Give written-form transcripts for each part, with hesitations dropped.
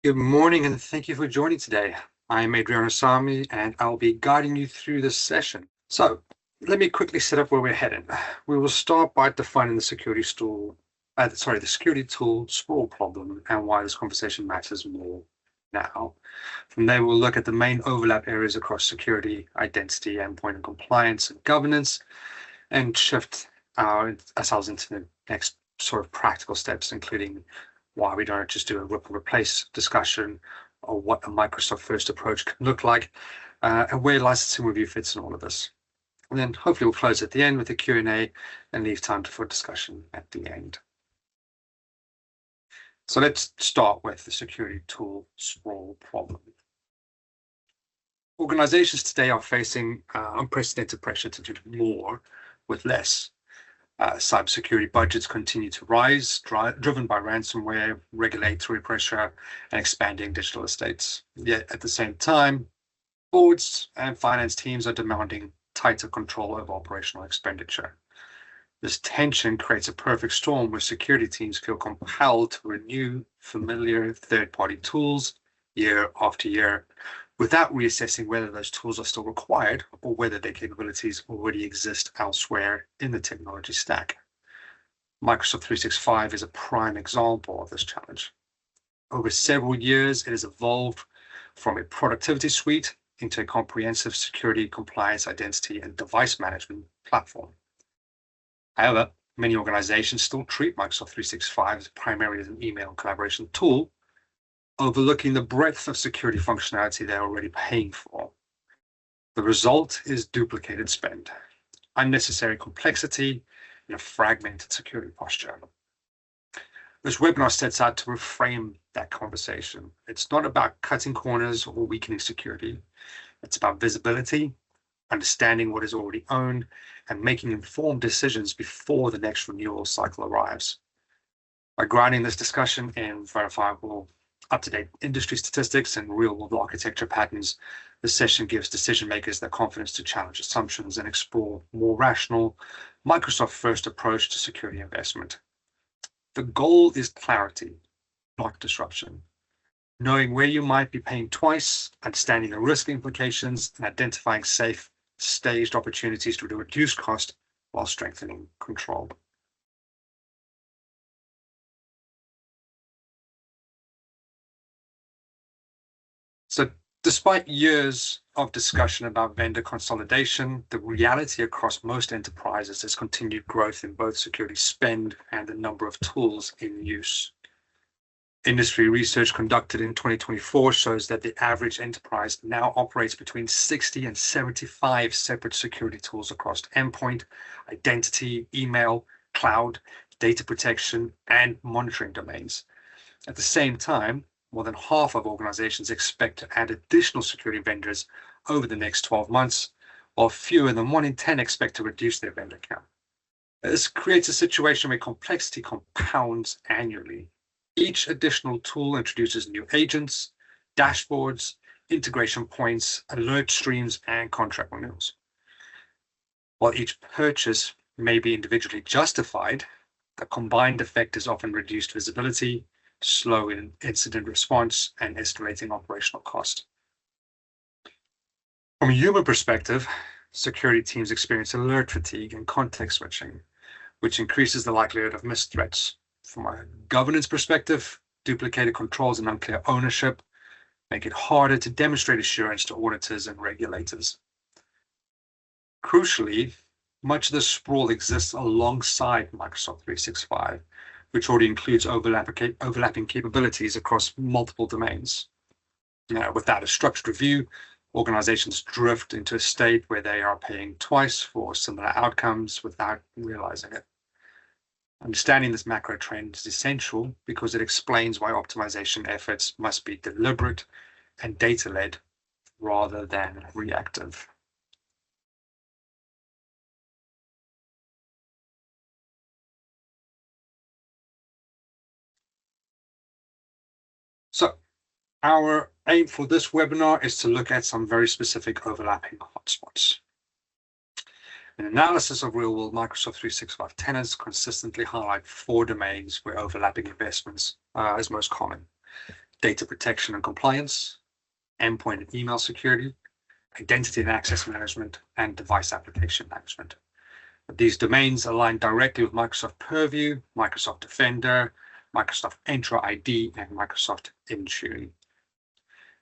Good morning and thank you for joining today. I'm Adriano Sami and I'll be guiding you through this session. So let me quickly set up where we're heading. We will start by defining the security tool sprawl problem and why this conversation matters more now. From there, we'll look at the main overlap areas across security, identity, endpoint, and compliance and governance, and shift ourselves into the next sort of practical steps, including why we don't just do a rip and replace discussion, or what a Microsoft first approach can look like, and where licensing review fits in all of this. And then hopefully we'll close at the end with a Q&A and leave time for discussion at the end. So let's start with the security tool sprawl problem. Organizations today are facing unprecedented pressure to do more with less. Cybersecurity budgets continue to rise, driven by ransomware, regulatory pressure, and expanding digital estates. Yet at the same time, boards and finance teams are demanding tighter control over operational expenditure. This tension creates a perfect storm where security teams feel compelled to renew familiar third-party tools year after year, without reassessing whether those tools are still required or whether their capabilities already exist elsewhere in the technology stack. Microsoft 365 is a prime example of this challenge. Over several years, it has evolved from a productivity suite into a comprehensive security, compliance, identity, and device management platform. However, many organizations still treat Microsoft 365 primarily as an email and collaboration tool, overlooking the breadth of security functionality they're already paying for. The result is duplicated spend, unnecessary complexity, and a fragmented security posture. This webinar sets out to reframe that conversation. It's not about cutting corners or weakening security. It's about visibility, understanding what is already owned, and making informed decisions before the next renewal cycle arrives. By grounding this discussion in verifiable, up-to-date industry statistics and real-world architecture patterns, this session gives decision makers the confidence to challenge assumptions and explore more rational, Microsoft-first approach to security investment. The goal is clarity, not disruption. Knowing where you might be paying twice, understanding the risk implications, and identifying safe, staged opportunities to reduce cost while strengthening control. So despite years of discussion about vendor consolidation, the reality across most enterprises is continued growth in both security spend and the number of tools in use. Industry research conducted in 2024 shows that the average enterprise now operates between 60 and 75 separate security tools across endpoint, identity, email, cloud, data protection, and monitoring domains. At the same time, more than half of organizations expect to add additional security vendors over the next 12 months, while fewer than 1 in 10 expect to reduce their vendor count. This creates a situation where complexity compounds annually. Each additional tool introduces new agents, dashboards, integration points, alert streams, and contract renewals. While each purchase may be individually justified, the combined effect is often reduced visibility, slow in incident response, and escalating operational cost. From a human perspective, security teams experience alert fatigue and context switching, which increases the likelihood of missed threats. From a governance perspective, duplicated controls and unclear ownership make it harder to demonstrate assurance to auditors and regulators. Crucially, much of the sprawl exists alongside Microsoft 365, which already includes overlapping capabilities across multiple domains. Without a structured review, organizations drift into a state where they are paying twice for similar outcomes without realizing it. Understanding this macro trend is essential because it explains why optimization efforts must be deliberate and data-led rather than reactive. So our aim for this webinar is to look at some very specific overlapping hotspots. An analysis of real-world Microsoft 365 tenants consistently highlight 4 domains where overlapping investments is most common: data protection and compliance, endpoint and email security, identity and access management, and device application management. These domains align directly with Microsoft Purview, Microsoft Defender, Microsoft Entra ID, and Microsoft Intune.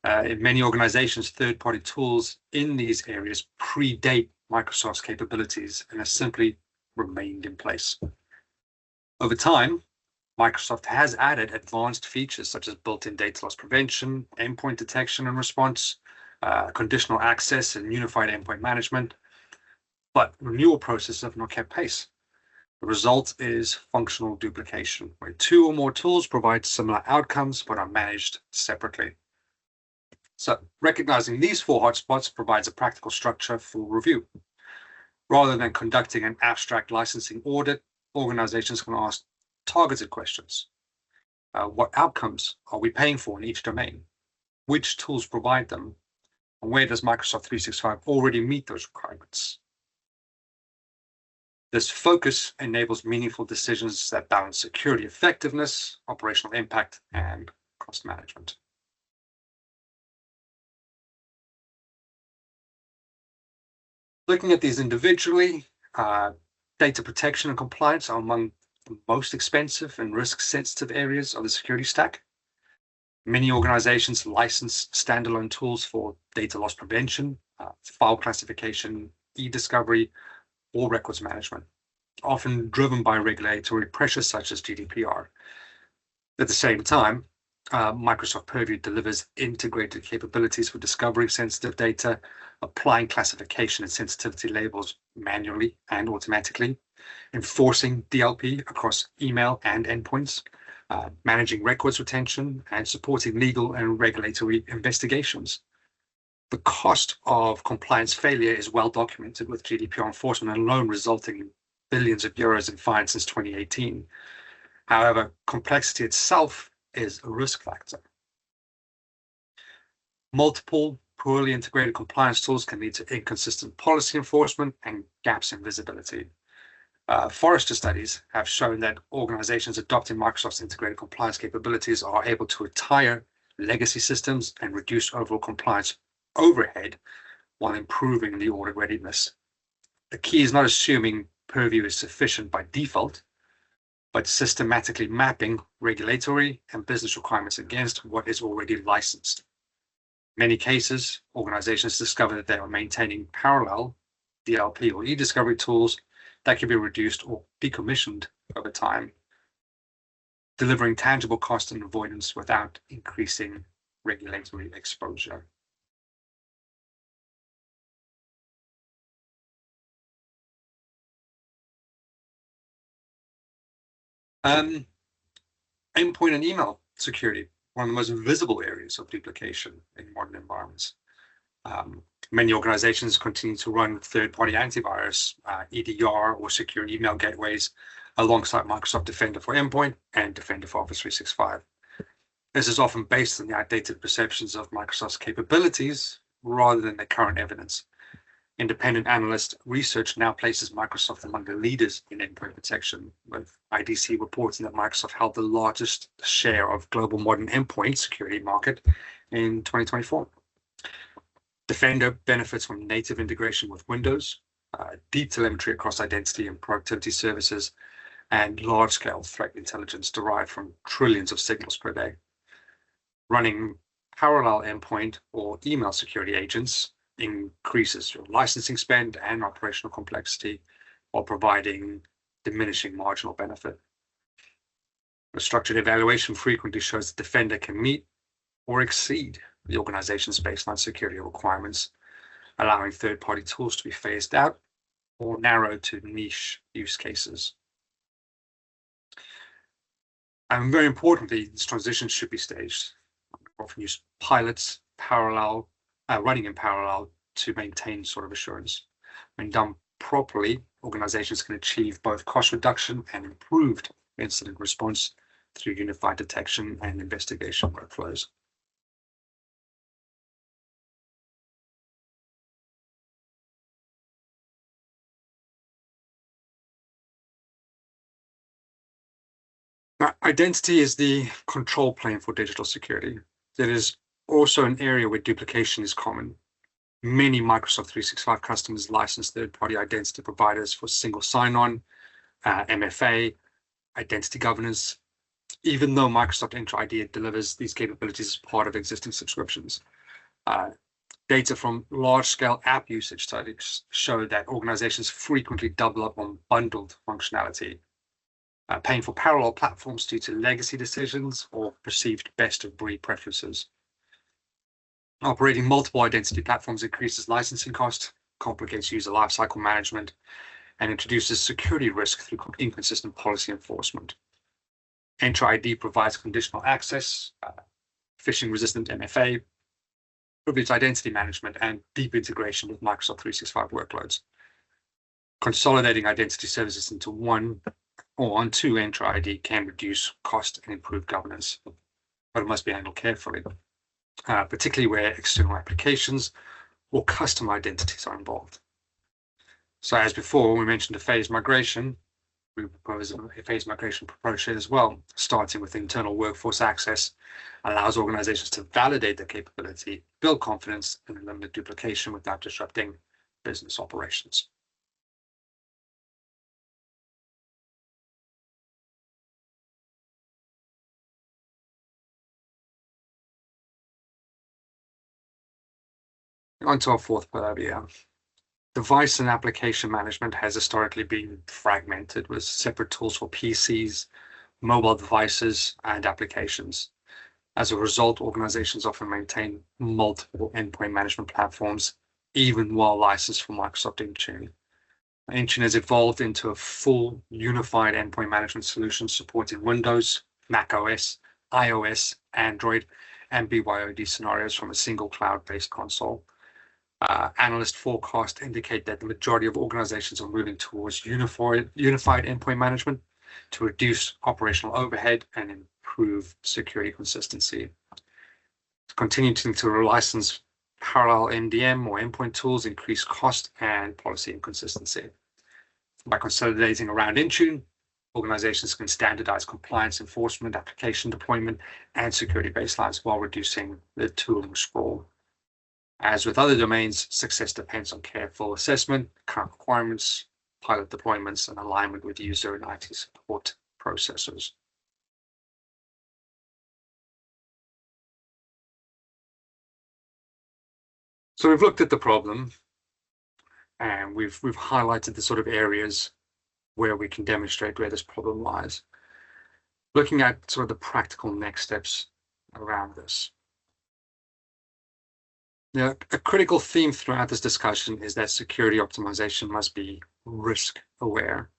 In many organizations, third-party tools in these areas predate Microsoft's capabilities and have simply remained in place. Over time, Microsoft has added advanced features such as built-in data loss prevention, endpoint detection and response, conditional access, and unified endpoint management, but renewal processes have not kept pace. The result is functional duplication, where two or more tools provide similar outcomes but are managed separately. So recognizing these four hotspots provides a practical structure for review. Rather than conducting an abstract licensing audit, organizations can ask targeted questions. What outcomes are we paying for in each domain? Which tools provide them? And where does Microsoft 365 already meet those requirements? This focus enables meaningful decisions that balance security effectiveness, operational impact, and cost management. Looking at these individually, data protection and compliance are among the most expensive and risk-sensitive areas of the security stack. Many organizations license standalone tools for data loss prevention, file classification, e-discovery, or records management, often driven by regulatory pressures such as GDPR. At the same time, Microsoft Purview delivers integrated capabilities for discovering sensitive data, applying classification and sensitivity labels manually and automatically, enforcing DLP across email and endpoints, managing records retention, and supporting legal and regulatory investigations. The cost of compliance failure is well documented, with GDPR enforcement alone resulting in billions of euros in fines since 2018. However, complexity itself is a risk factor. Multiple poorly integrated compliance tools can lead to inconsistent policy enforcement and gaps in visibility. Forrester studies have shown that organizations adopting Microsoft's integrated compliance capabilities are able to retire legacy systems and reduce overall compliance overhead while improving the audit readiness. The key is not assuming Purview is sufficient by default, but systematically mapping regulatory and business requirements against what is already licensed. In many cases, organizations discover that they are maintaining parallel DLP or e-discovery tools that can be reduced or decommissioned over time, delivering tangible cost and avoidance without increasing regulatory exposure. Endpoint and email security, one of the most visible areas of duplication in modern environments. Many organizations continue to run third-party antivirus, EDR, or secure email gateways alongside Microsoft Defender for Endpoint and Defender for Office 365. This is often based on the outdated perceptions of Microsoft's capabilities rather than the current evidence. Independent analyst research now places Microsoft among the leaders in endpoint protection, with IDC reporting that Microsoft held the largest share of global modern endpoint security market in 2024. Defender benefits from native integration with Windows, deep telemetry across identity and productivity services, and large-scale threat intelligence derived from trillions of signals per day. Running parallel endpoint or email security agents increases your licensing spend and operational complexity while providing diminishing marginal benefit. A structured evaluation frequently shows that Defender can meet or exceed the organization's baseline security requirements, allowing third-party tools to be phased out or narrowed to niche use cases. And very importantly, this transition should be staged. We often use pilots running in parallel to maintain sort of assurance. When done properly, organizations can achieve both cost reduction and improved incident response through unified detection and investigation workflows. Now, identity is the control plane for digital security. There is also an area where duplication is common. Many Microsoft 365 customers license third-party identity providers for single sign-on, MFA, identity governance, even though Microsoft Entra ID delivers these capabilities as part of existing subscriptions. Data from large-scale app usage studies show that organizations frequently double up on bundled functionality, paying for parallel platforms due to legacy decisions or perceived best-of-breed preferences. Operating multiple identity platforms increases licensing cost, complicates user lifecycle management, and introduces security risk through inconsistent policy enforcement. Entra ID provides conditional access, phishing-resistant MFA, privileged identity management, and deep integration with Microsoft 365 workloads. Consolidating identity services into one or onto Entra ID can reduce cost and improve governance, but it must be handled carefully, particularly where external applications or custom identities are involved. So as before, we mentioned a phased migration. We propose a phased migration approach here as well, starting with internal workforce access, allows organizations to validate their capability, build confidence, and eliminate duplication without disrupting business operations. On to our fourth pillar here. Device and application management has historically been fragmented with separate tools for PCs, mobile devices, and applications. As a result, organizations often maintain multiple endpoint management platforms, even while licensed for Microsoft Intune. Intune has evolved into a full unified endpoint management solution supporting Windows, Mac OS, iOS, Android, and BYOD scenarios from a single cloud-based console. Analyst forecasts indicate that the majority of organizations are moving towards unified endpoint management to reduce operational overhead and improve security consistency. Continuing to license parallel MDM or endpoint tools increase cost and policy inconsistency. By consolidating around Intune, organizations can standardize compliance enforcement, application deployment, and security baselines while reducing the tooling sprawl. As with other domains, success depends on careful assessment, current requirements, pilot deployments, and alignment with user and IT support processes. So we've looked at the problem, and we've highlighted the sort of areas where we can demonstrate where this problem lies. Looking at sort of the practical next steps around this. Now, a critical theme throughout this discussion is that security optimization must be risk aware.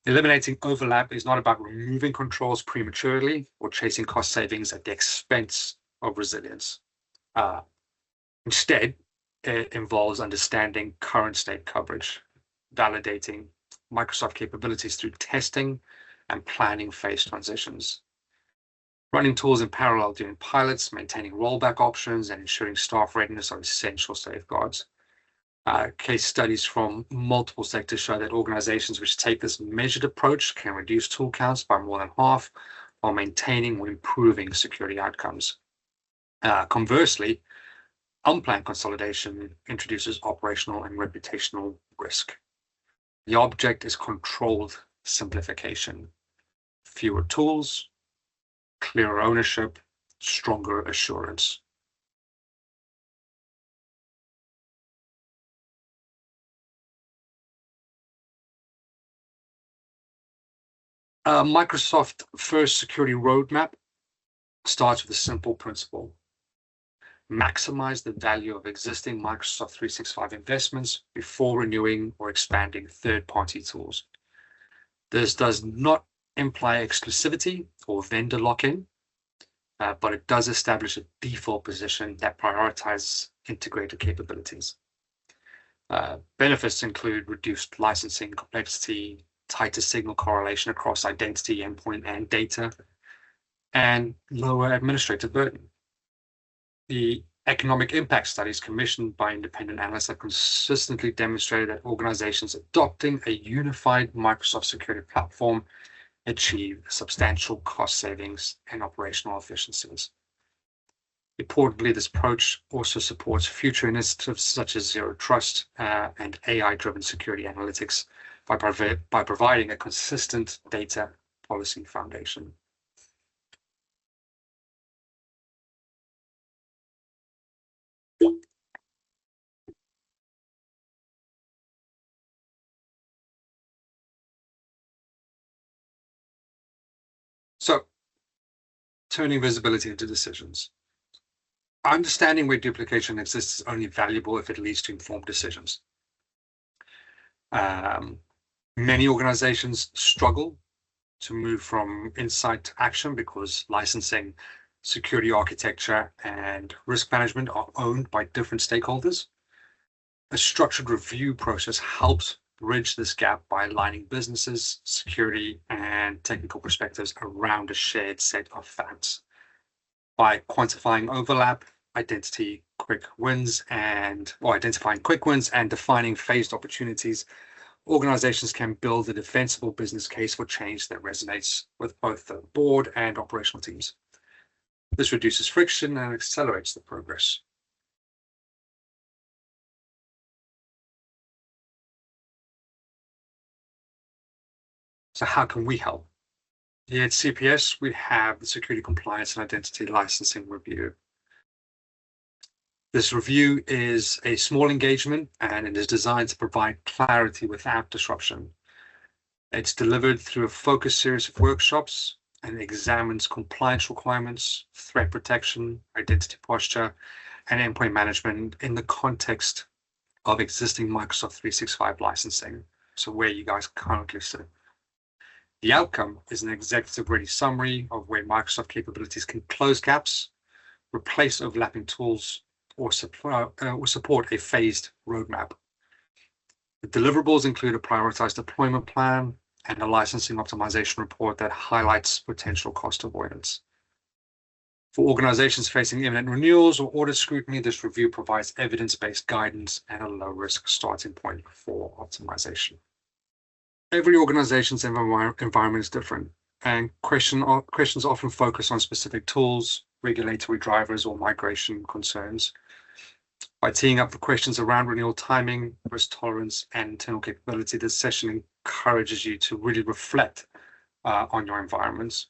Eliminating overlap is not about removing controls prematurely or chasing cost savings at the expense of resilience. Instead, it involves understanding current state coverage, validating Microsoft capabilities through testing, and planning phase transitions. Running tools in parallel during pilots, maintaining rollback options, and ensuring staff readiness are essential safeguards. Case studies from multiple sectors show that organizations which take this measured approach can reduce tool counts by more than half while maintaining or improving security outcomes. Conversely, unplanned consolidation introduces operational and reputational risk. The object is controlled simplification. Fewer tools, clearer ownership, stronger assurance. Microsoft first security roadmap starts with a simple principle. Maximize the value of existing Microsoft 365 investments before renewing or expanding third-party tools. This does not imply exclusivity or vendor lock-in, but it does establish a default position that prioritizes integrated capabilities. Benefits include reduced licensing complexity, tighter signal correlation across identity, endpoint, and data, and lower administrative burden. The economic impact studies commissioned by independent analysts have consistently demonstrated that organizations adopting a unified Microsoft security platform achieve substantial cost savings and operational efficiencies. Importantly, this approach also supports future initiatives such as zero trust and AI-driven security analytics by providing a consistent data policy foundation. So, turning visibility into decisions. Understanding where duplication exists is only valuable if it leads to informed decisions. Many organizations struggle to move from insight to action because licensing, security architecture, and risk management are owned by different stakeholders. A structured review process helps bridge this gap by aligning businesses, security, and technical perspectives around a shared set of facts. By quantifying overlap, identifying quick wins and defining phased opportunities, organizations can build a defensible business case for change that resonates with both the board and operational teams. This reduces friction and accelerates the progress. So how can we help? Here at CPS, we have the Security Compliance and Identity Licensing Review. This review is a small engagement and it is designed to provide clarity without disruption. It's delivered through a focused series of workshops and examines compliance requirements, threat protection, identity posture, and endpoint management in the context of existing Microsoft 365 licensing, so where you guys currently sit. The outcome is an executive-ready summary of where Microsoft capabilities can close gaps, replace overlapping tools, or support a phased roadmap. The deliverables include a prioritized deployment plan and a licensing optimization report that highlights potential cost avoidance. For organizations facing imminent renewals or audit scrutiny, this review provides evidence-based guidance and a low-risk starting point for optimization. Every organization's environment is different, and questions often focus on specific tools, regulatory drivers, or migration concerns. By teeing up the questions around renewal timing, risk tolerance, and internal capability, this session encourages you to really reflect on your environments.